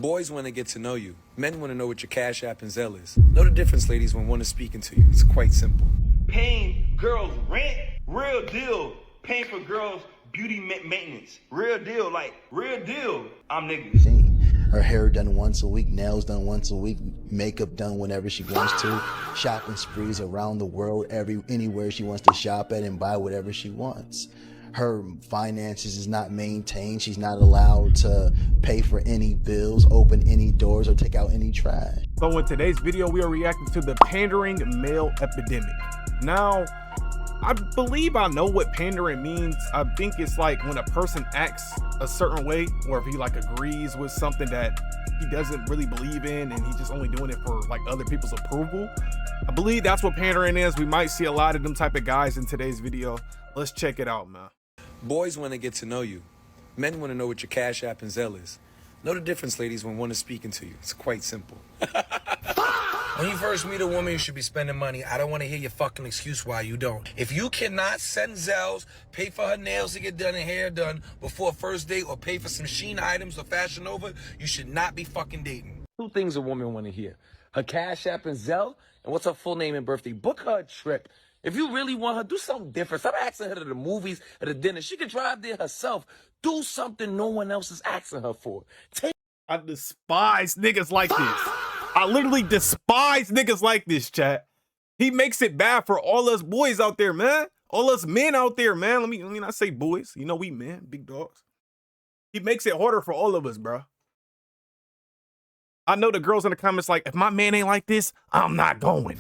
Boys want to get to know you. Men want to know what your Cash App and Zelle is. Know the difference, ladies, when one is speaking to you. It's quite simple. Paying girls rent, real deal. Paying for girls beauty maintenance, real deal, like real deal. I'm niggas. Her hair done once a week, nails done once a week, makeup done whenever she wants to, shopping sprees around the world, anywhere she wants to shop at and buy whatever she wants. Her finances is not maintained. She's not allowed to pay for any bills, open any doors, or take out any trash. So in today's video, we are reacting to the pandering male epidemic. Now, I believe I know what pandering means. I think it's like when a person acts a certain way, or if he like agrees with something that he doesn't really believe in and he's just only doing it for like other people's approval. I believe that's what pandering is. We might see a lot of them type of guys in today's video. Let's check it out, man. Boys want to get to know you. Men want to know what your Cash App and Zelle is. Know the difference, ladies, when one is speaking to you. It's quite simple. When you first meet a woman, you should be spending money. I don't want to hear your fucking excuse why you don't. If you cannot send Zelles, pay for her nails to get done and hair done before a first date, or pay for some Sheen items or Fashion Nova, you should not be fucking dating. Two things a woman want to hear. Her Cash App and Zelle, and what's her full name and birthday. Book her a trip. If you really want her, do something different. Stop asking her to the movies or the dinner. She can drive there herself. Do something no one else is asking her for. I despise niggas like this. I literally despise niggas like this, chat. He makes it bad for all us boys out there, man. All us men out there, man. Let me not say boys. You know we men, big dogs. He makes it harder for all of us, bro. I know the girls in the comments like, if my man ain't like this, I'm not going.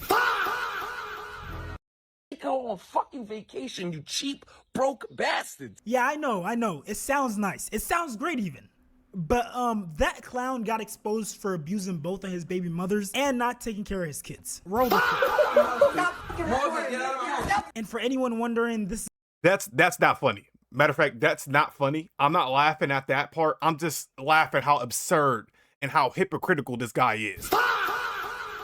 Go on fucking vacation, you cheap, broke bastards. Yeah, I know. It sounds nice. It sounds great even. But that clown got exposed for abusing both of his baby mothers and not taking care of his kids. Roll the clip. And for anyone wondering, that's not funny. Matter of fact, that's not funny. I'm not laughing at that part. I'm just laughing how absurd and how hypocritical this guy is.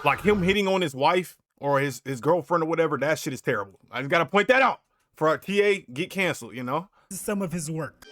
Like him hitting on his wife or his girlfriend or whatever, that shit is terrible. I just gotta point that out for our TA get canceled, you know? this is some of his work.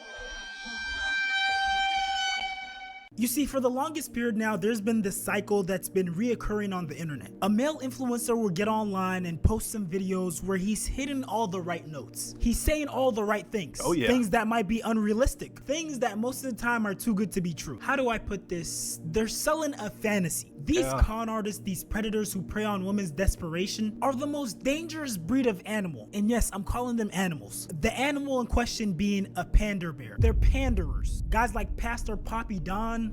You see, for the longest period now, there's been this cycle that's been reoccurring on the internet. A male influencer will get online and post some videos where he's hitting all the right notes. He's saying all the right things. Oh yeah. Things that might be unrealistic. Things that most of the time are too good to be true. How do I put this? They're selling a fantasy. These con artists, these predators who prey on women's desperation, are the most dangerous breed of animal. And yes, I'm calling them animals. The animal in question being a pander bear. They're panderers. Guys like Pastor Poppy Don.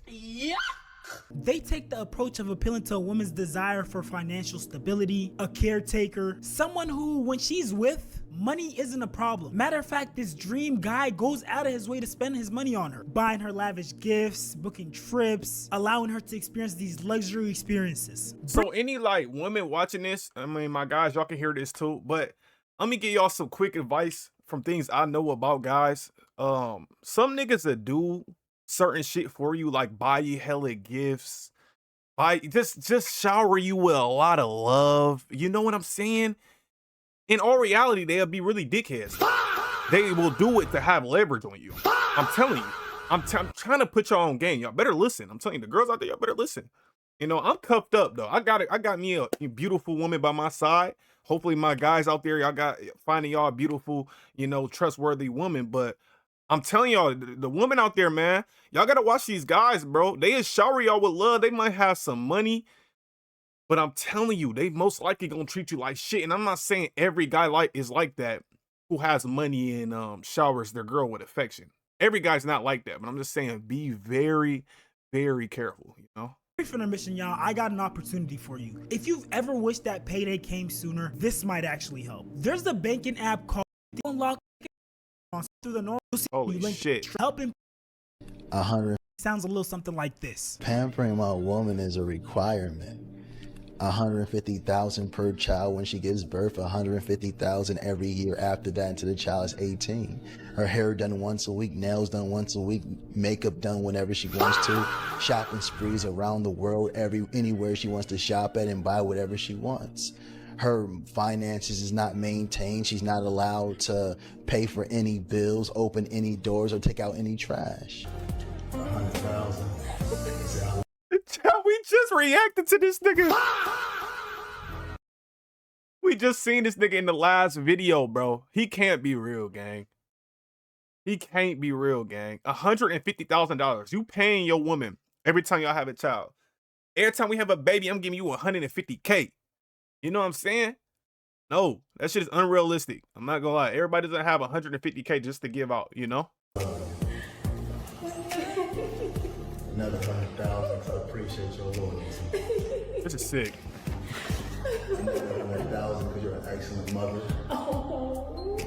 Yeah. They take the approach of appealing to a woman's desire for financial stability, a caretaker, someone who, when she's with, money isn't a problem. Matter of fact, this dream guy goes out of his way to spend his money on her, buying her lavish gifts, booking trips, allowing her to experience these luxury experiences. So any like women watching this, I mean, my guys, y'all can hear this too, but let me give y'all some quick advice from things I know about guys. Some niggas that do certain shit for you, like buy you hella gifts, just shower you with a lot of love. You know what I'm saying? In all reality, they'll be really dickheads. They will do it to have leverage on you. I'm telling you. I'm trying to put y'all on game. Y'all better listen. I'm telling you, the girls out there, y'all better listen. You know, I'm cuffed up though. I got me a beautiful woman by my side. Hopefully my guys out there, y'all finding y'all a beautiful, you know, trustworthy woman. But I'm telling y'all, the women out there, man, y'all gotta watch these guys, bro. They shower y'all with love. They might have some money, but I'm telling you, they most likely gonna treat you like shit. And I'm not saying every guy is like that who has money and showers their girl with affection. Every guy's not like that, but I'm just saying, be very, very careful, you know? For the mission, y'all, I got an opportunity for you. If you've ever wished that payday came sooner, this might actually help. There's a banking app called Unlock through the normal. Holy shit. Helping 100. Sounds a little something like this. Pampering my woman is a requirement. 150,000 per child when she gives birth, 150,000 every year after that until the child is 18. Her hair done once a week, nails done once a week, makeup done whenever she wants to, shopping sprees around the world, anywhere she wants to shop at and buy whatever she wants. Her finances is not maintained. She's not allowed to pay for any bills, open any doors, or take out any trash. 100,000. We just reacted to this nigga. We just seen this nigga in the last video, bro. He can't be real, gang. He can't be real, gang. $150,000. You paying your woman every time y'all have a child. Every time we have a baby, I'm giving you $150K. You know what I'm saying? No, that shit is unrealistic. I'm not gonna lie. Everybody doesn't have $150K just to give out, you know? Another 100,000 to appreciate your loyalty. This is sick. 100,000 because you're an excellent mother. Oh.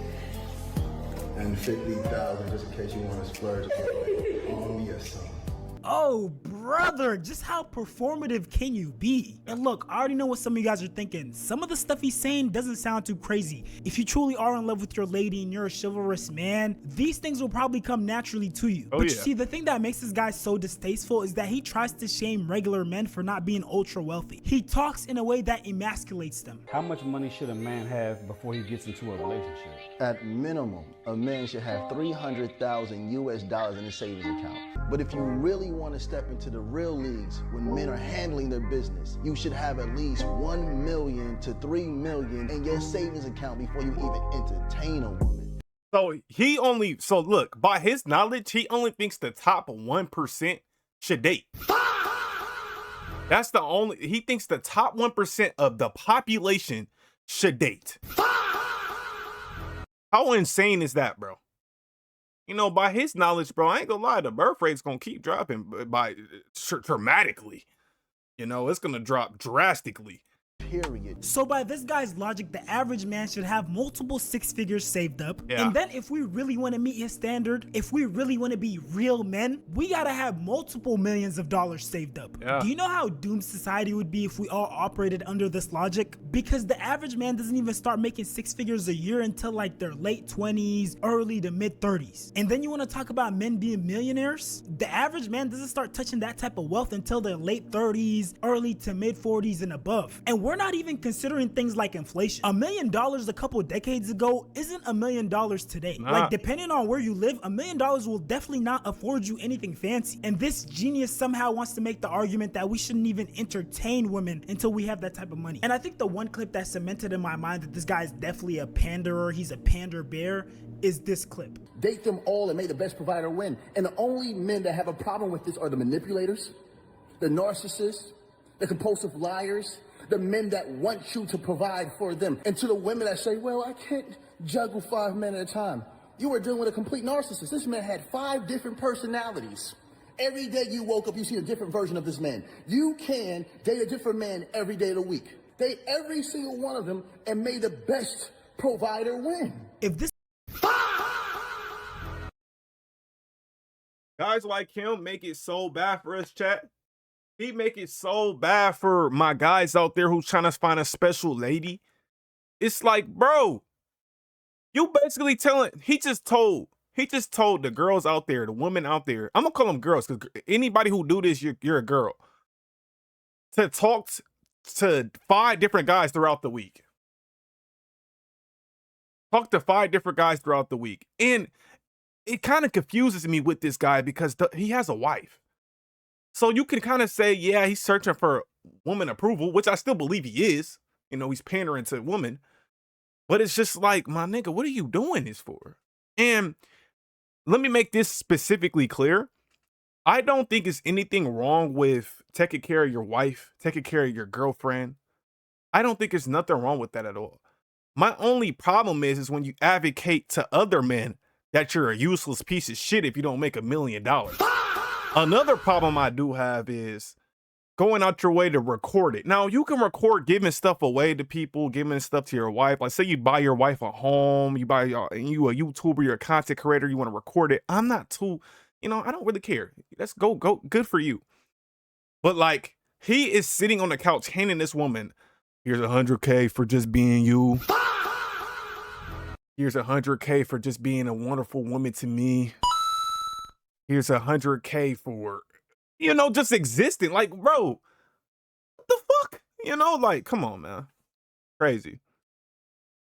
And 50,000 just in case you want to splurge on me or something. Oh, brother, just how performative can you be? And look, I already know what some of you guys are thinking. Some of the stuff he's saying doesn't sound too crazy. If you truly are in love with your lady and you're a chivalrous man, these things will probably come naturally to you. But you see, the thing that makes this guy so distasteful is that he tries to shame regular men for not being ultra wealthy. He talks in a way that emasculates them. How much money should a man have before he gets into a relationship? At minimum, a man should have $300,000 US in his savings account. But if you really want to step into the real leagues when men are handling their business, you should have at least 1 million to 3 million in your savings account before you even entertain a woman. So look, by his knowledge, he only thinks the top 1% should date. That's the only, he thinks the top 1% of the population should date. How insane is that, bro? You know, by his knowledge, bro, I ain't gonna lie, the birth rate's gonna keep dropping by dramatically. You know, it's gonna drop drastically. Period. So by this guy's logic, the average man should have multiple six figures saved up. And then if we really want to meet his standard, if we really want to be real men, we gotta have multiple millions of dollars saved up. Do you know how doomed society would be if we all operated under this logic? Because the average man doesn't even start making six figures a year until like their late 20s, early to mid 30s. And then you want to talk about men being millionaires? The average man doesn't start touching that type of wealth until their late 30s, early to mid 40s and above. And we're not even considering things like inflation. $1 million a couple decades ago isn't $1 million today. Like, depending on where you live, $1 million will definitely not afford you anything fancy. And this genius somehow wants to make the argument that we shouldn't even entertain women until we have that type of money. And I think the one clip that cemented in my mind that this guy is definitely a panderer, he's a pander bear, is this clip. Date them all and make the best provider win. And the only men that have a problem with this are the manipulators, the narcissists, the compulsive liars, the men that want you to provide for them. And to the women that say, well, I can't juggle 5 men at a time. You are dealing with a complete narcissist. This man had 5 different personalities. Every day you woke up, you see a different version of this man. You can date a different man every day of the week. Date every single one of them and may the best provider win. If this guys like him make it so bad for us, chat. He make it so bad for my guys out there who's trying to find a special lady. It's like, bro, you basically telling, he just told the girls out there, the women out there, I'm gonna call them girls because anybody who do this, you're a girl, to talk to 5 different guys throughout the week. Talk to 5 different guys throughout the week. And it kind of confuses me with this guy because he has a wife. So you can kind of say, yeah, he's searching for woman approval, which I still believe he is. You know, he's pandering to women. But it's just like, my nigga, what are you doing this for? And let me make this specifically clear. I don't think it's anything wrong with taking care of your wife, taking care of your girlfriend. I don't think there's nothing wrong with that at all. My only problem is when you advocate to other men that you're a useless piece of shit if you don't make $1 million. Another problem I do have is going out your way to record it. Now, you can record giving stuff away to people, giving stuff to your wife. Like, say you buy your wife a home, you a YouTuber, you're a content creator, you want to record it. I'm not too, you know, I don't really care. Let's go, good for you. But like, he is sitting on the couch handing this woman, here's $100K for just being you. Here's $100K for just being a wonderful woman to me. Here's $100K for, you know, just existing. Like, bro, what the fuck? You know, like, come on, man. Crazy.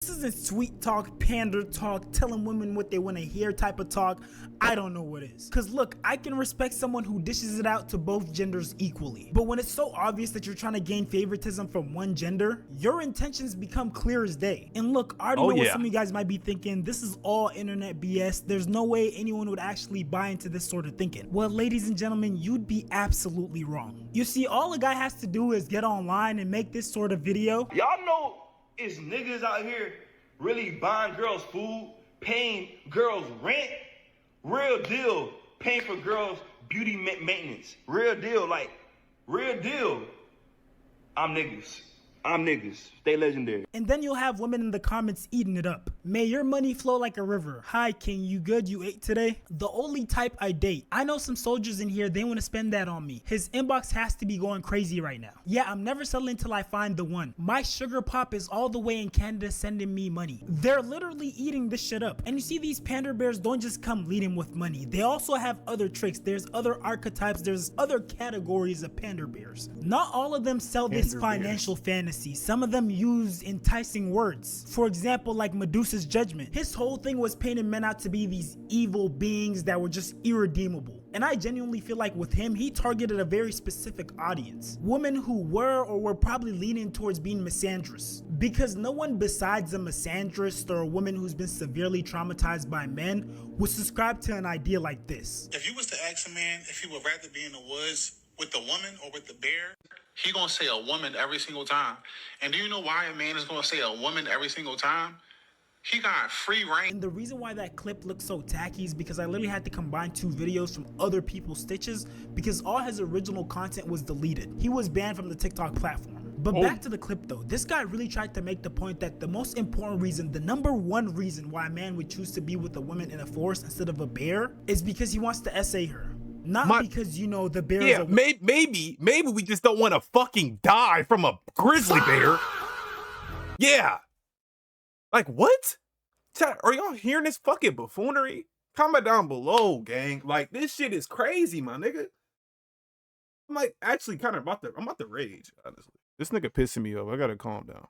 This isn't sweet talk, pander talk, telling women what they want to hear type of talk. I don't know what is. Cause look, I can respect someone who dishes it out to both genders equally. But when it's so obvious that you're trying to gain favoritism from one gender, your intentions become clear as day. And look, I already know what some of you guys might be thinking. This is all internet BS. There's no way anyone would actually buy into this sort of thinking. Well, ladies and gentlemen, you'd be absolutely wrong. You see, all a guy has to do is get online and make this sort of video. Y'all know it's niggas out here really buying girls food, paying girls rent. Real deal, paying for girls beauty maintenance. Real deal, like, real deal. I'm niggas. Stay legendary. And then you'll have women in the comments eating it up. May your money flow like a river. Hi king, you good? You ate today? The only type I date. I know some soldiers in here, they want to spend that on me. His inbox has to be going crazy right now. Yeah, I'm never settling till I find the one. My sugar pop is all the way in Canada sending me money. They're literally eating this shit up. And you see, these pander bears don't just come leading with money. They also have other tricks. There's other archetypes. There's other categories of pander bears. Not all of them sell this financial fantasy. Some of them use enticing words. For example, like Medusa's Judgment. His whole thing was painting men out to be these evil beings that were just irredeemable. And I genuinely feel like with him, he targeted a very specific audience. Women who were probably leaning towards being misandrous. Because no one besides a misandrist or a woman who's been severely traumatized by men would subscribe to an idea like this. If you was to ask a man if he would rather be in the woods with the woman or with the bear, he gonna say a woman every single time. And do you know why a man is gonna say a woman every single time? He got free reign. And the reason why that clip looks so tacky is because I literally had to combine two videos from other people's stitches because all his original content was deleted. He was banned from the TikTok platform. But back to the clip though, this guy really tried to make the point that the most important reason, the number one reason why a man would choose to be with a woman in a forest instead of a bear is because he wants to essay her. Not because, you know, the bear is a... maybe we just don't want to fucking die from a grizzly bear. Yeah. Like, what? Chat, are y'all hearing this fucking buffoonery? Comment down below, gang. Like, this shit is crazy, my nigga. I'm like, actually kind of I'm about to rage, honestly. This nigga pissing me off. I gotta calm down.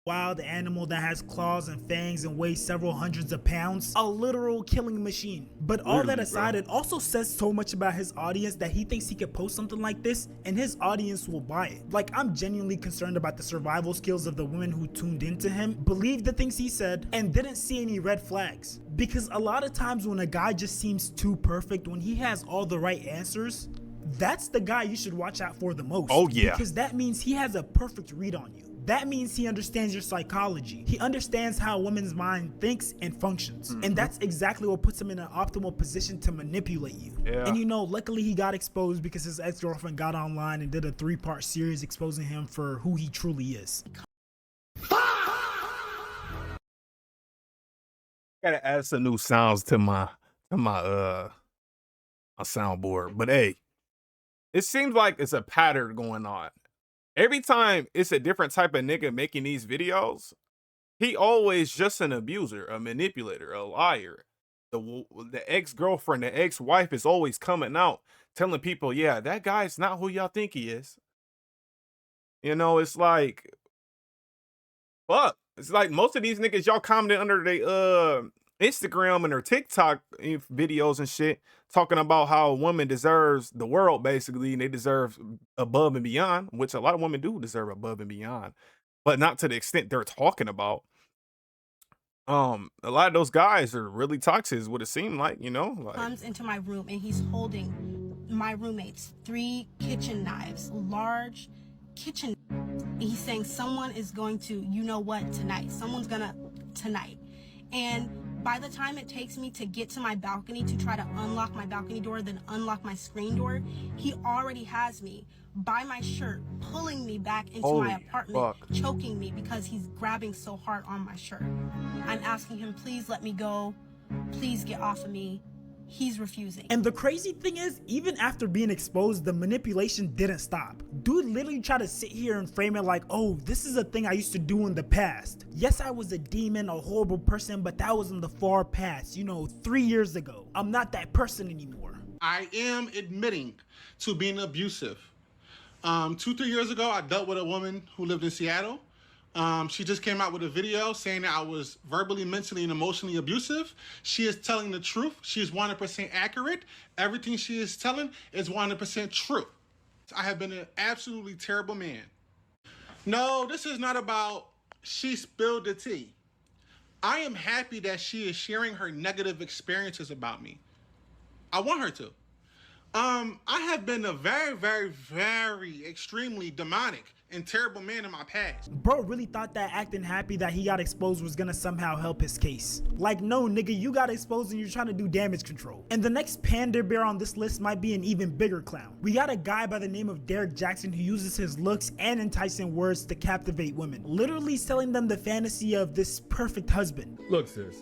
Wild animal that has claws and fangs and weighs several hundreds of pounds, a literal killing machine. But all that aside, it also says so much about his audience that he thinks he could post something like this and his audience will buy it. Like, I'm genuinely concerned about the survival skills of the women who tuned into him, believed the things he said, and didn't see any red flags. Because a lot of times when a guy just seems too perfect, when he has all the right answers, that's the guy you should watch out for the most. Oh yeah. Because that means he has a perfect read on you. That means he understands your psychology. He understands how a woman's mind thinks and functions. And that's exactly what puts him in an optimal position to manipulate you. And you know, luckily he got exposed because his ex-girlfriend got online and did a 3-part series exposing him for who he truly is. Gotta add some new sounds to my soundboard. But hey, it seems like it's a pattern going on. Every time it's a different type of nigga making these videos, he always just an abuser, a manipulator, a liar. The ex-girlfriend, the ex-wife is always coming out telling people, yeah, that guy's not who y'all think he is. You know, it's like, fuck. It's like most of these niggas, y'all commented under their Instagram and their TikTok videos and shit, talking about how a woman deserves the world, basically, and they deserve above and beyond, which a lot of women do deserve above and beyond, but not to the extent they're talking about. A lot of those guys are really toxic, is what it seemed like, you know? Like, comes into my room and he's holding my roommate's 3 kitchen knives, large kitchen. He's saying someone is going to, you know what, tonight. Someone's gonna, tonight. And by the time it takes me to get to my balcony to try to unlock my balcony door, then unlock my screen door, he already has me by my shirt, pulling me back into my apartment, choking me because he's grabbing so hard on my shirt. I'm asking him, please let me go. Please get off of me. He's refusing. And the crazy thing is, even after being exposed, the manipulation didn't stop. Dude literally tried to sit here and frame it like, oh, this is a thing I used to do in the past. Yes, I was a demon, a horrible person, but that was in the far past, you know, 3 years ago. I'm not that person anymore. I am admitting to being abusive. 2-3 years ago, I dealt with a woman who lived in Seattle. She just came out with a video saying that I was verbally, mentally, and emotionally abusive. She is telling the truth. She is 100% accurate. Everything she is telling is 100% true. I have been an absolutely terrible man. No, this is not about she spilled the tea. I am happy that she is sharing her negative experiences about me. I want her to. I have been a very, very, very extremely demonic and terrible man in my past. Bro really thought that acting happy that he got exposed was gonna somehow help his case. Like, no nigga, you got exposed and you're trying to do damage control. And the next pander bear on this list might be an even bigger clown. We got a guy by the name of Derek Jackson who uses his looks and enticing words to captivate women, literally selling them the fantasy of this perfect husband. Look, sis,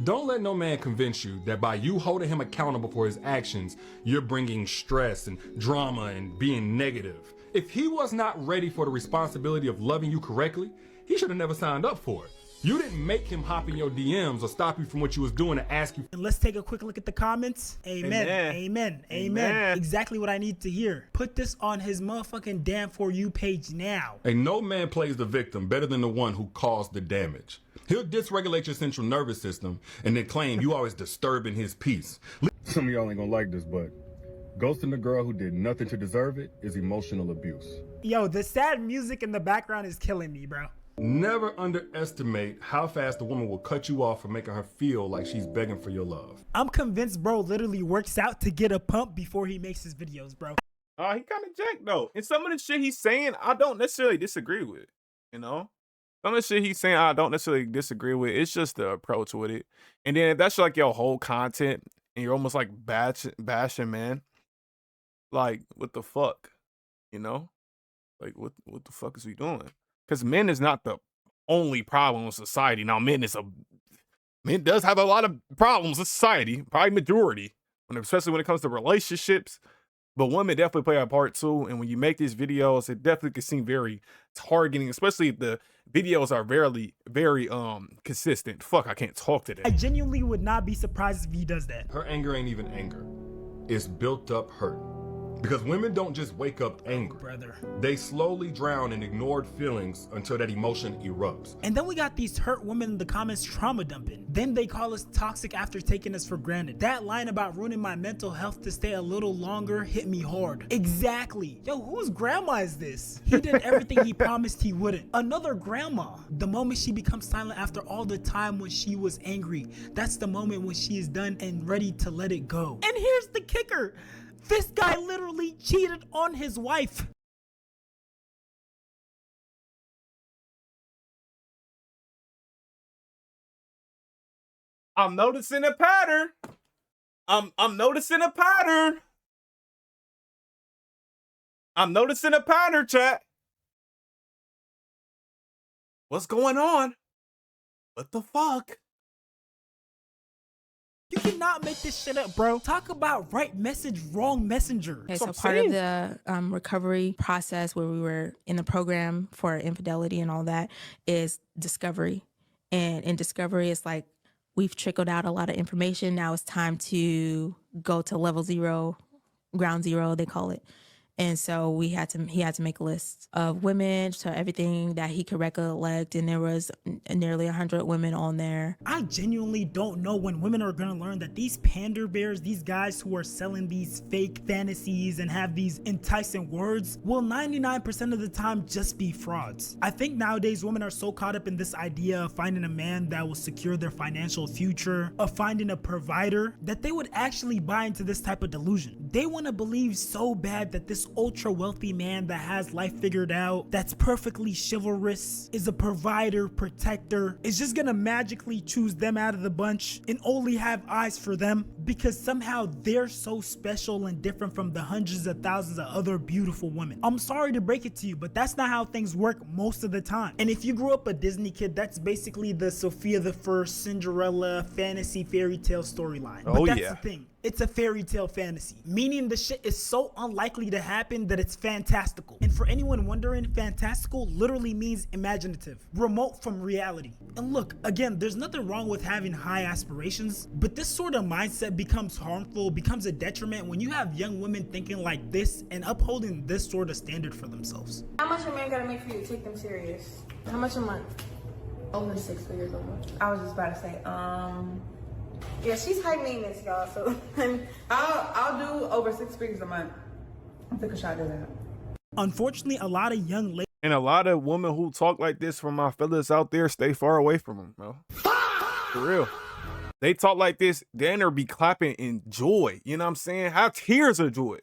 don't let no man convince you that by you holding him accountable for his actions, you're bringing stress and drama and being negative. If he was not ready for the responsibility of loving you correctly, he should have never signed up for it. You didn't make him hop in your DMs or stop you from what you was doing to ask you. And let's take a quick look at the comments. Amen. Amen. Amen. Exactly what I need to hear. Put this on his motherfucking damn For You page now. And no man plays the victim better than the one who caused the damage. He'll dysregulate your central nervous system and then claim you always disturbing his peace. Some of y'all ain't gonna like this, but ghosting the girl who did nothing to deserve it is emotional abuse. Yo, the sad music in the background is killing me, bro. Never underestimate how fast a woman will cut you off for making her feel like she's begging for your love. I'm convinced bro literally works out to get a pump before he makes his videos, bro. He kind of jacked though. And some of the shit he's saying, I don't necessarily disagree with, you know? Some of the shit he's saying, I don't necessarily disagree with. It's just the approach with it. And then if that's like your whole content and you're almost like bashing, man. Like, what the fuck? You know? Like, what the fuck is we doing? Because men is not the only problem in society. Now, men does have a lot of problems in society, probably majority, especially when it comes to relationships. But women definitely play a part too. And when you make these videos, it definitely can seem very targeting, especially if the videos are very consistent. Fuck, I can't talk today. I genuinely would not be surprised if he does that. Her anger ain't even anger. It's built up hurt. Because women don't just wake up angry. Brother. They slowly drown in ignored feelings until that emotion erupts. And then we got these hurt women in the comments trauma dumping. Then they call us toxic after taking us for granted. That line about ruining my mental health to stay a little longer hit me hard. Exactly. Yo, whose grandma is this? He did everything he promised he wouldn't. Another grandma. The moment she becomes silent after all the time when she was angry, that's the moment when she is done and ready to let it go. And here's the kicker. This guy literally cheated on his wife. I'm noticing a pattern. I'm noticing a pattern. I'm noticing a pattern, chat. What's going on? What the fuck? You cannot make this shit up, bro. Talk about right message, wrong messenger. Okay, so part of the recovery process where we were in the program for infidelity and all that is discovery. And in discovery, it's like we've trickled out a lot of information. Now it's time to go to level 0, ground zero, they call it. And so he had to make a list of women, so everything that he could recollect, and there was nearly 100 women on there. I genuinely don't know when women are gonna learn that these pander bears, these guys who are selling these fake fantasies and have these enticing words, will 99% of the time just be frauds. I think nowadays women are so caught up in this idea of finding a man that will secure their financial future, of finding a provider, that they would actually buy into this type of delusion. They want to believe so bad that this ultra wealthy man that has life figured out, that's perfectly chivalrous, is a provider, protector, is just gonna magically choose them out of the bunch and only have eyes for them because somehow they're so special and different from the hundreds of thousands of other beautiful women. I'm sorry to break it to you, but that's not how things work most of the time. And if you grew up a Disney kid, that's basically the Sophia the First, Cinderella, fantasy fairy tale storyline. But that's the thing. It's a fairy tale fantasy, meaning the shit is so unlikely to happen that it's fantastical. And for anyone wondering, fantastical literally means imaginative, remote from reality. And look, again, there's nothing wrong with having high aspirations, but this sort of mindset becomes harmful, becomes a detriment when you have young women thinking like this and upholding this sort of standard for themselves. How much a man gotta make for you to take them serious? How much a month? Over 6 figures a month. I was just about to say, yeah, she's high maintenance, y'all. So I'll do over 6 figures a month. I'll take a shot at that. Unfortunately, a lot of young ladies And a lot of women who talk like this, from my fellas out there, stay far away from them, bro. For real. They talk like this, then they'll be clapping in joy. You know what I'm saying? Have tears of joy.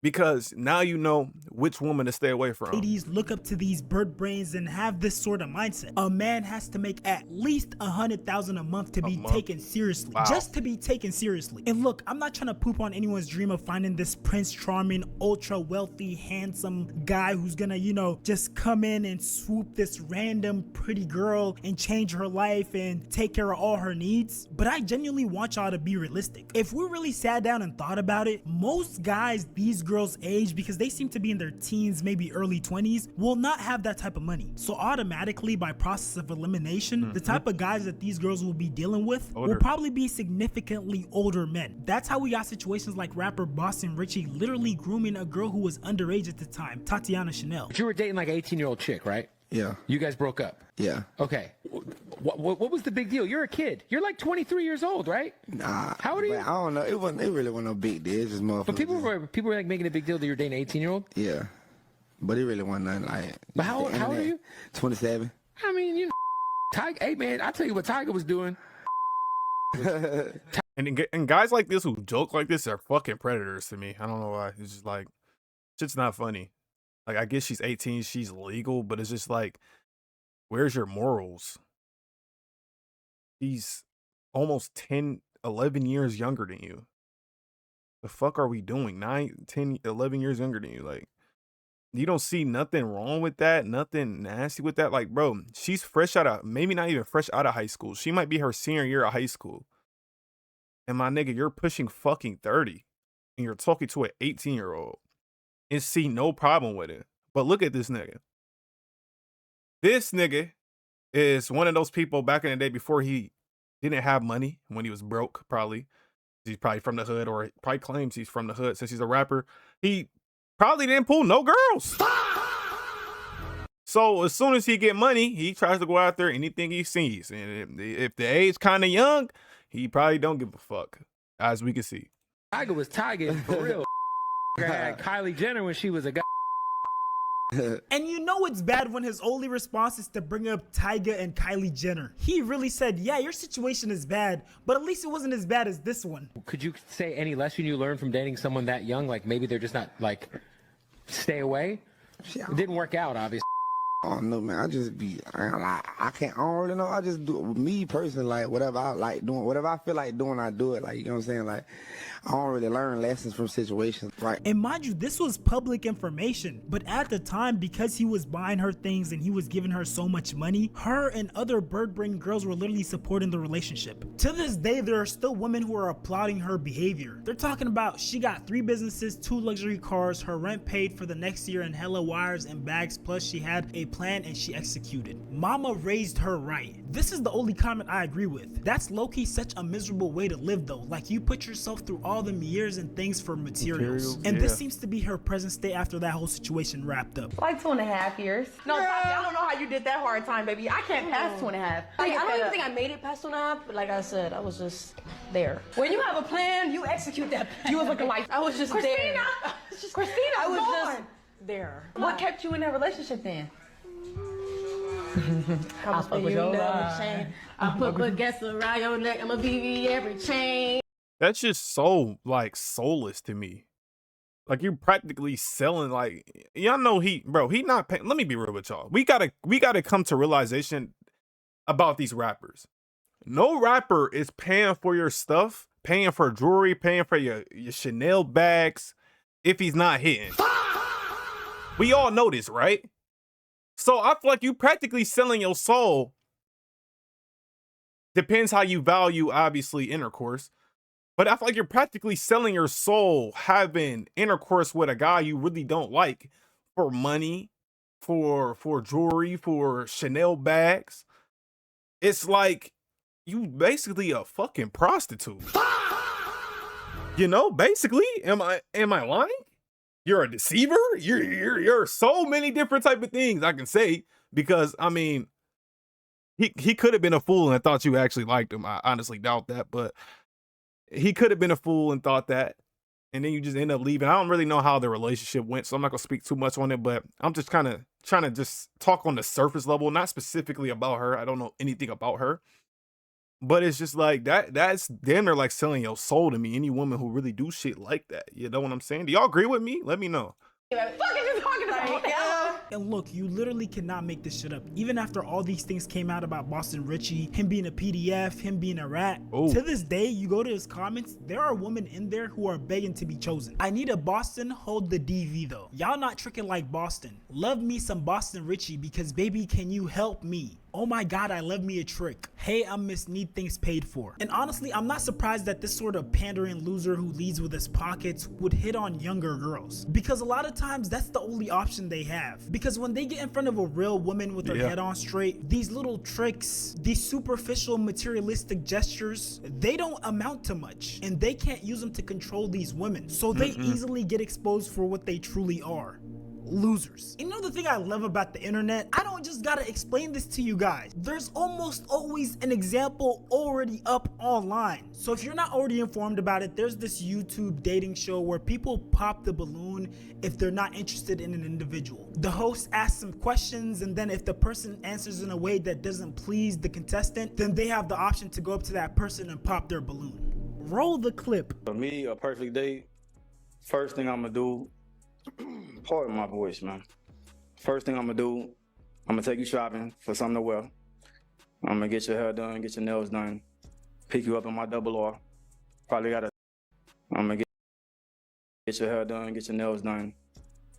Because now you know which woman to stay away from. ladies look up to these bird brains and have this sort of mindset. A man has to make at least $100,000 a month to be taken seriously. Wow. Just to be taken seriously. And look, I'm not trying to poop on anyone's dream of finding this Prince Charming, ultra wealthy, handsome guy who's gonna, you know, just come in and swoop this random pretty girl and change her life and take care of all her needs. But I genuinely want y'all to be realistic. If we really sat down and thought about it, most guys these girls age, because they seem to be in their teens, maybe early 20s, will not have that type of money. So automatically, by process of elimination, the type of guys that these girls will be dealing with will probably be significantly older men. That's how we got situations like rapper Boston Richie literally grooming a girl who was underage at the time, Tatiana Chanel. But you were dating like an 18-year-old chick, right? Yeah. You guys broke up? Yeah. Okay. What was the big deal? You're a kid. You're like 23 years old, right? Nah. How old are you? I don't know. It really wasn't no big deal. It's just motherfuckers. But people were like making a big deal that you're dating an 18-year-old? Yeah. But it really wasn't nothing like it. But how old are you? 27. I mean, you know, Tiger. Hey, man, I'll tell you what Tiger was doing. And guys like this who joke like this are fucking predators to me. I don't know why. It's just like, shit's not funny. Like, I guess she's 18, she's legal, but it's just like, where's your morals? He's almost 10, 11 years younger than you. The fuck are we doing? 9, 10, 11 years younger than you. Like, you don't see nothing wrong with that, nothing nasty with that. Like, bro, she's fresh out of, maybe not even fresh out of high school. She might be her senior year of high school. And my nigga, you're pushing fucking 30 and you're talking to an 18-year-old and see no problem with it. But look at this nigga. This nigga is one of those people back in the day before he didn't have money, when he was broke, probably. He's probably from the hood, or probably claims he's from the hood since he's a rapper. He probably didn't pull no girls. So as soon as he get money, he tries to go out there anything he sees. And if the age kind of young, he probably don't give a fuck, as we can see. Tiger was Tiger for real. Had Kylie Jenner when she was a guy. And you know it's bad when his only response is to bring up Tyga and Kylie Jenner. He really said, yeah, your situation is bad, but at least it wasn't as bad as this one. Could you say any lesson you learned from dating someone that young? Like, maybe they're just not, like, stay away? It didn't work out, obviously. I don't know, man. I just be, I don't really know. I just do, me personally, like, whatever I like doing, whatever I feel like doing, I do it. Like, you know what I'm saying? Like, I don't really learn lessons from situations, right? And mind you, this was public information, but at the time, because he was buying her things and he was giving her so much money, her and other bird brain girls were literally supporting the relationship. To this day, there are still women who are applauding her behavior. They're talking about she got 3 businesses, 2 luxury cars, her rent paid for the next year, and hella wires and bags, plus she had a plan and she executed. Mama raised her right. This is the only comment I agree with. That's low-key such a miserable way to live though. Like, you put yourself through all the years and things for materials. And this seems to be her present state after that whole situation wrapped up. Like 2.5 years. No, I don't know how you did that hard time, baby. I can't pass 2.5. Like, I don't even think I made it past 2.5, but like I said, I was just there. When you have a plan, you execute that plan. You was looking like, I was just there. Christina, I was just there. What kept you in that relationship then? I put your chain. I put gas around your neck. I'm a BB every chain. That's just so, like, soulless to me. Like, you're practically selling, like, y'all know he not paying. Let me be real with y'all. We gotta come to realization about these rappers. No rapper is paying for your stuff, paying for jewelry, paying for your Chanel bags if he's not hitting. We all know this, right? So I feel like you practically selling your soul. Depends how you value, obviously, intercourse. But I feel like you're practically selling your soul having intercourse with a guy you really don't like for money, for jewelry, for Chanel bags. It's like you basically a fucking prostitute. You know, basically, am I lying? You're a deceiver? You're so many different type of things I can say, because I mean, he could have been a fool and thought you actually liked him. I honestly doubt that, but he could have been a fool and thought that, and then you just end up leaving. I don't really know how the relationship went, so I'm not gonna speak too much on it, but I'm just kind of trying to just talk on the surface level, not specifically about her. I don't know anything about her, but it's just like that's damn near like selling your soul to me. Any woman who really do shit like that, you know what I'm saying? Do y'all agree with me? Let me know. What the fuck is you talking about? And look, you literally cannot make this shit up. Even after all these things came out about Boston Richie, him being a PDF, him being a rat, to this day, you go to his comments, there are women in there who are begging to be chosen. I need a Boston, hold the DV though. Y'all not tricking like Boston. Love me some Boston Richie because baby, can you help me? Oh my god, I love me a trick. Hey, I'm Miss Need Things Paid For. And honestly, I'm not surprised that this sort of pandering loser who leads with his pockets would hit on younger girls. Because a lot of times, that's the only option they have. Because when they get in front of a real woman with her head on straight, these little tricks, these superficial materialistic gestures, they don't amount to much. And they can't use them to control these women. So they easily get exposed for what they truly are. Losers. You know the thing I love about the internet? I don't just gotta explain this to you guys. There's almost always an example already up online. So if you're not already informed about it, there's this YouTube dating show where people pop the balloon if they're not interested in an individual. The host asks some questions, and then if the person answers in a way that doesn't please the contestant, then they have the option to go up to that person and pop their balloon. Roll the clip. For me, a perfect date, first thing I'm gonna do, pardon my voice, man. First thing I'm gonna do, I'm gonna take you shopping for something to wear. I'm gonna get your hair done, get your nails done, pick you up in my double R. Probably gotta, I'm gonna get your hair done, get your nails done,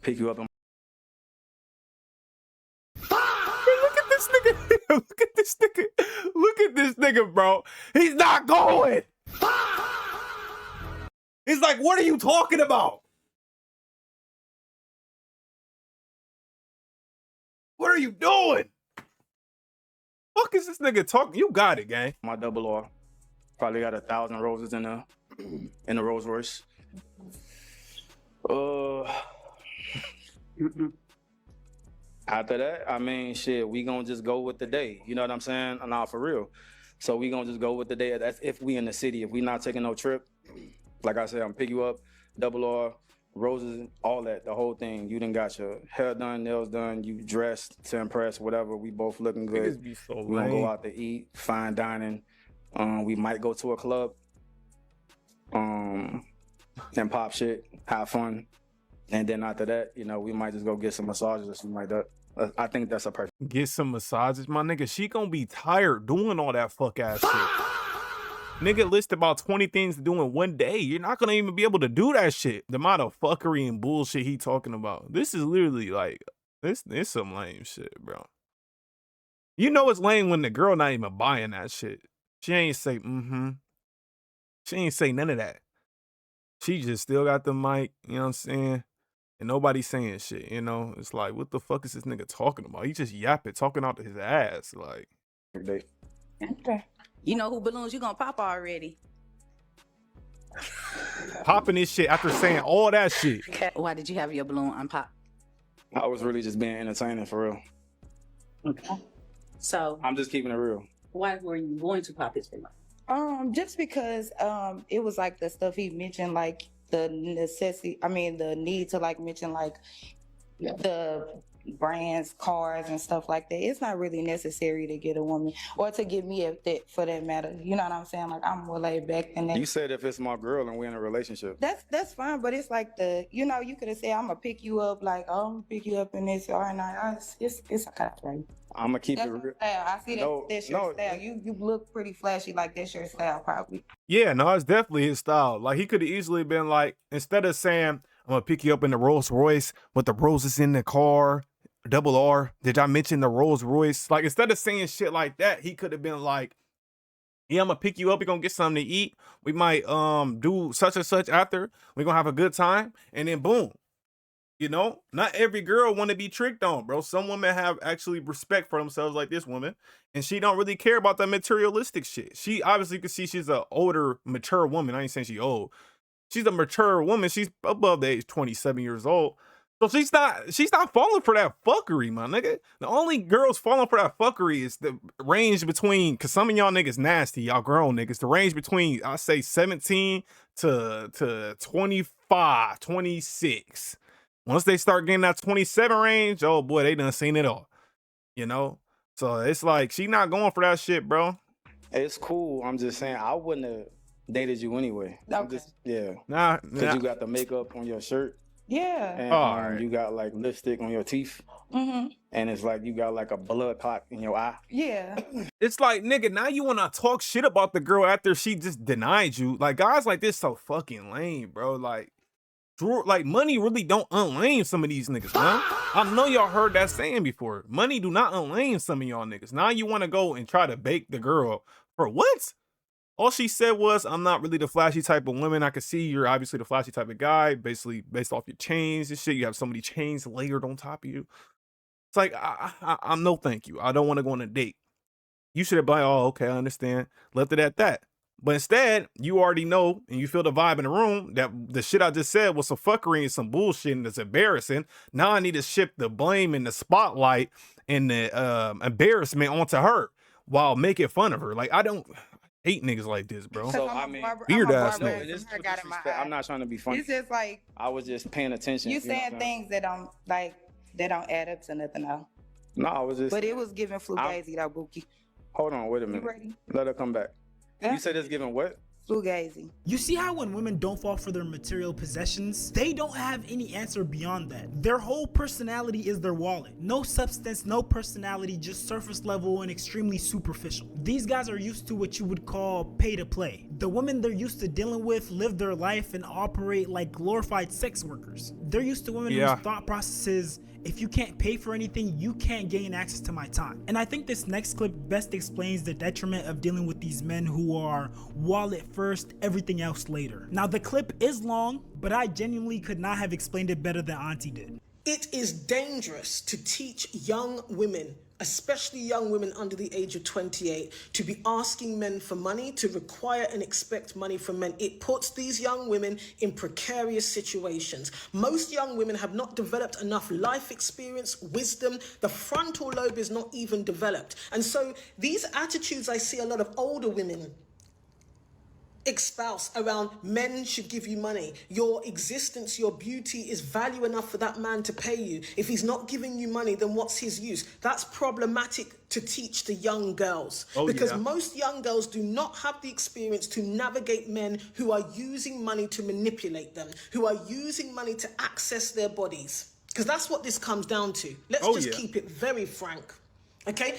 pick you up in Look at this nigga. Look at this nigga. Look at this nigga, bro. He's not going. He's like, what are you talking about? What are you doing? Fuck is this nigga talking? You got it, gang. my double R. Probably got 1,000 roses in the Rolls Royce. After that, I mean, shit, we gonna just go with the day. You know what I'm saying? Nah, for real. So we gonna just go with the day. That's if we in the city. If we not taking no trip, like I said, I'm pick you up, double R, roses, all that, the whole thing. You done got your hair done, nails done, you dressed to impress, whatever. We both looking good. Niggas be so We gonna lame. go out to eat, fine dining. We might go to a club, and pop shit, have fun. And then after that, you know, we might just go get some massages or something like that. I think that's a perfect. Get some massages, my nigga. She gonna be tired doing all that fuck ass shit. Nigga list about 20 things to do in one day. You're not gonna even be able to do that shit. The amount of fuckery and bullshit he talking about. This is literally like, this some lame shit, bro. You know it's lame when the girl not even buying that shit. She ain't say, She ain't say none of that. She just still got the mic, you know what I'm saying? And nobody's saying shit, you know? It's like, what the fuck is this nigga talking about? He just yapping, talking out to his ass, like. Okay. You know who balloons you gonna pop already? Popping this shit after saying all that shit. Why did you have your balloon unpop? I was really just being entertaining for real. Okay. So I'm just keeping it real. why were you going to pop his balloon? Just because it was like the stuff he mentioned, like the the need to like mention like the brands, cars and stuff like that. It's not really necessary to get a woman or to get me for that matter. You know what I'm saying? Like I'm more laid back than that. You said if it's my girl and we're in a relationship. That's fine, but it's like you could have said I'm gonna pick you up, like I'm gonna pick you up in this or not. It's a kind of right. I'm gonna keep That's it your real. style. I see that. That's your style. You look pretty flashy, like that's your style, probably. Yeah, no, it's definitely his style. Like, he could have easily been like, instead of saying, I'm gonna pick you up in the Rolls Royce with the roses in the car, double R, did I mention the Rolls Royce? Like, instead of saying shit like that, he could have been like, Yeah, I'm gonna pick you up. We're gonna get something to eat. We might do such and such after. We're gonna have a good time, and then boom. You know, not every girl want to be tricked on, bro. Some women have actually respect for themselves, like this woman, and she don't really care about that materialistic shit. She obviously can see she's an older, mature woman. I ain't saying she old. She's a mature woman. She's above the age 27 years old. So she's not falling for that fuckery, my nigga. The only girls falling for that fuckery is the range between, cause some of y'all niggas nasty, y'all grown niggas. The range between, I say 17 to 25, 26. Once they start getting that 27 range, oh boy, they done seen it all. You know? So it's like she not going for that shit, bro. It's cool. I'm just saying I wouldn't have dated you anyway. Okay. Yeah. Nah. Cause you got the makeup on your shirt. Yeah. And you got like lipstick on your teeth. Mm-hmm. And it's like you got like a blood clot in your eye. Yeah. It's like, nigga, now you want to talk shit about the girl after she just denied you. Like, guys like this so fucking lame, bro. Like money really don't unlame some of these niggas, man. I know y'all heard that saying before. Money do not unlame some of y'all niggas. Now you want to go and try to bake the girl for what? All she said was, I'm not really the flashy type of woman. I can see you're obviously the flashy type of guy, basically based off your chains and shit. You have so many chains layered on top of you. It's like, I'm no thank you. I don't want to go on a date. You should have been like, oh, okay, I understand. Left it at that. But instead, you already know and you feel the vibe in the room that the shit I just said was some fuckery and some bullshit and it's embarrassing. Now I need to shift the blame and the spotlight and the embarrassment onto her while making fun of her. Like, I hate niggas like this, bro. So I mean, weird ass no, nigga. it is I'm not trying to be funny. It's just like I was just paying attention. you know what saying I'm things that don't add up to nothing else. No, I was just. But it was giving fugazi though, Bookie. Hold on, wait a minute. ready? Let her come back. Yeah. You said it's giving what? Fugazi. You see how when women don't fall for their material possessions, they don't have any answer beyond that. Their whole personality is their wallet. No substance, no personality, just surface level and extremely superficial. These guys are used to what you would call pay to play. The women they're used to dealing with live their life and operate like glorified sex workers. They're used to women whose thought process is, if you can't pay for anything, you can't gain access to my time. And I think this next clip best explains the detriment of dealing with these men who are wallet first, everything else later. Now the clip is long, but I genuinely could not have explained it better than Auntie did. It is dangerous to teach young women, especially young women under the age of 28, to be asking men for money, to require and expect money from men. It puts these young women in precarious situations. Most young women have not developed enough life experience, wisdom. The frontal lobe is not even developed. And so these attitudes I see a lot of older women espouse around men should give you money. Your existence, your beauty is value enough for that man to pay you. If he's not giving you money, then what's his use? That's problematic to teach the young girls. Because most young girls do not have the experience to navigate men who are using money to manipulate them, who are using money to access their bodies. Because that's what this comes down to. Let's just keep it very frank. Okay?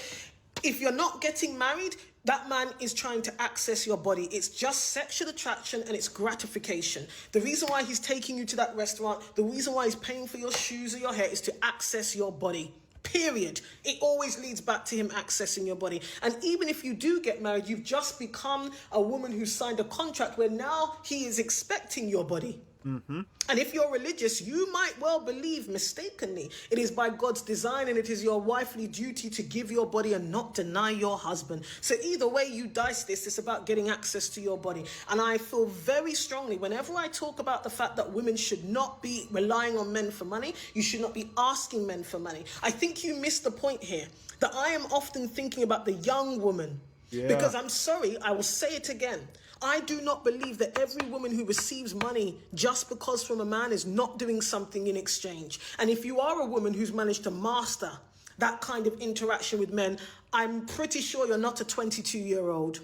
If you're not getting married, that man is trying to access your body. It's just sexual attraction and it's gratification. The reason why he's taking you to that restaurant, the reason why he's paying for your shoes or your hair is to access your body. Period. It always leads back to him accessing your body. And even if you do get married, you've just become a woman who signed a contract where now he is expecting your body. And if you're religious, you might well believe mistakenly it is by God's design and it is your wifely duty to give your body and not deny your husband. So either way you dice this, it's about getting access to your body. And I feel very strongly whenever I talk about the fact that women should not be relying on men for money, you should not be asking men for money. I think you missed the point here, that I am often thinking about the young woman. Because I'm sorry, I will say it again. I do not believe that every woman who receives money just because from a man is not doing something in exchange. And if you are a woman who's managed to master that kind of interaction with men, I'm pretty sure you're not a 22-year-old.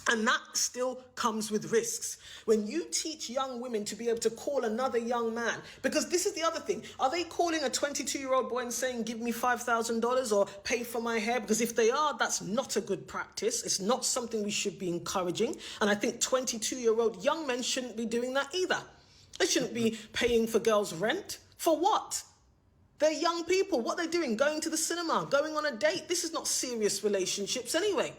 And that still comes with risks. When you teach young women to be able to call another young man, because this is the other thing, are they calling a 22-year-old boy and saying, give me $5,000 or pay for my hair? Because if they are, that's not a good practice. It's not something we should be encouraging. And I think 22-year-old young men shouldn't be doing that either. They shouldn't be paying for girls' rent. For what? They're young people. What are they doing? Going to the cinema, going on a date. This is not serious relationships anyway.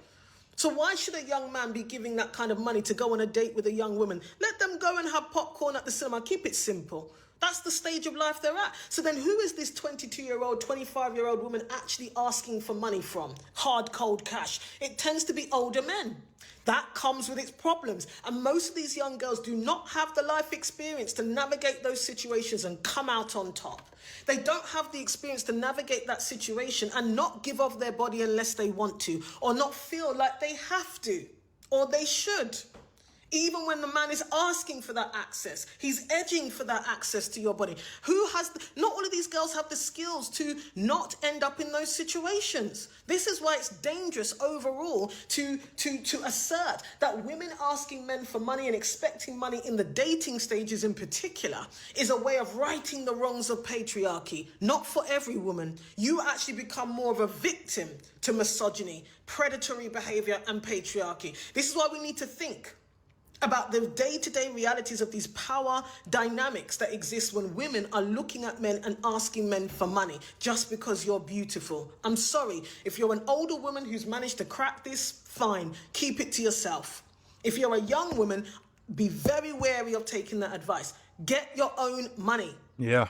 So why should a young man be giving that kind of money to go on a date with a young woman? Let them go and have popcorn at the cinema. Keep it simple. That's the stage of life they're at. So then who is this 22-year-old, 25-year-old woman actually asking for money from? Hard, cold cash. It tends to be older men. That comes with its problems. And most of these young girls do not have the life experience to navigate those situations and come out on top. They don't have the experience to navigate that situation and not give off their body unless they want to, or not feel like they have to, or they should. Even when the man is asking for that access, he's edging for that access to your body. Not all of these girls have the skills to not end up in those situations. This is why it's dangerous overall to assert that women asking men for money and expecting money in the dating stages in particular is a way of righting the wrongs of patriarchy. Not for every woman. You actually become more of a victim to misogyny, predatory behavior, and patriarchy. This is why we need to think about the day-to-day realities of these power dynamics that exist when women are looking at men and asking men for money just because you're beautiful. I'm sorry, if you're an older woman who's managed to crack this, fine, keep it to yourself. If you're a young woman, be very wary of taking that advice. Get your own money. Yeah.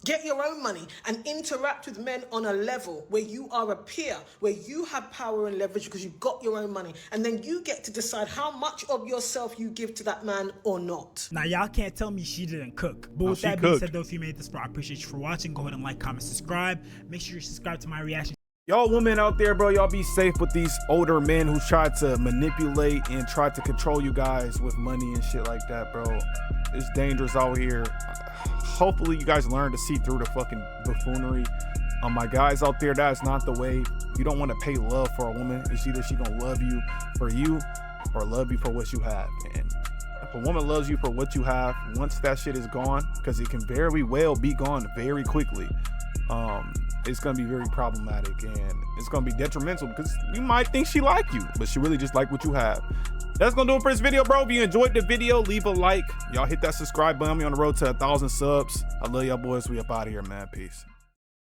Get your own money and interact with men on a level where you are a peer, where you have power and leverage because you've got your own money. And then you get to decide how much of yourself you give to that man or not. Now, y'all can't tell me she didn't cook. But with that being said, though, if you made this far, I appreciate you for watching. Go ahead and like, comment, subscribe. Make sure you subscribe to my reaction. Y'all women out there, bro, y'all be safe with these older men who try to manipulate and try to control you guys with money and shit like that, bro. It's dangerous out here. Hopefully you guys learn to see through the fucking buffoonery. My guys out there, that is not the way. You don't want to pay love for a woman. It's either she gonna love you for you or love you for what you have. And if a woman loves you for what you have, once that shit is gone, because it can very well be gone very quickly, it's gonna be very problematic and it's gonna be detrimental because you might think she like you, but she really just like what you have. That's gonna do it for this video, bro. If you enjoyed the video, leave a like. Y'all hit that subscribe button. We on the road to 1,000 subs. I love y'all boys. We up out of here, man. Peace.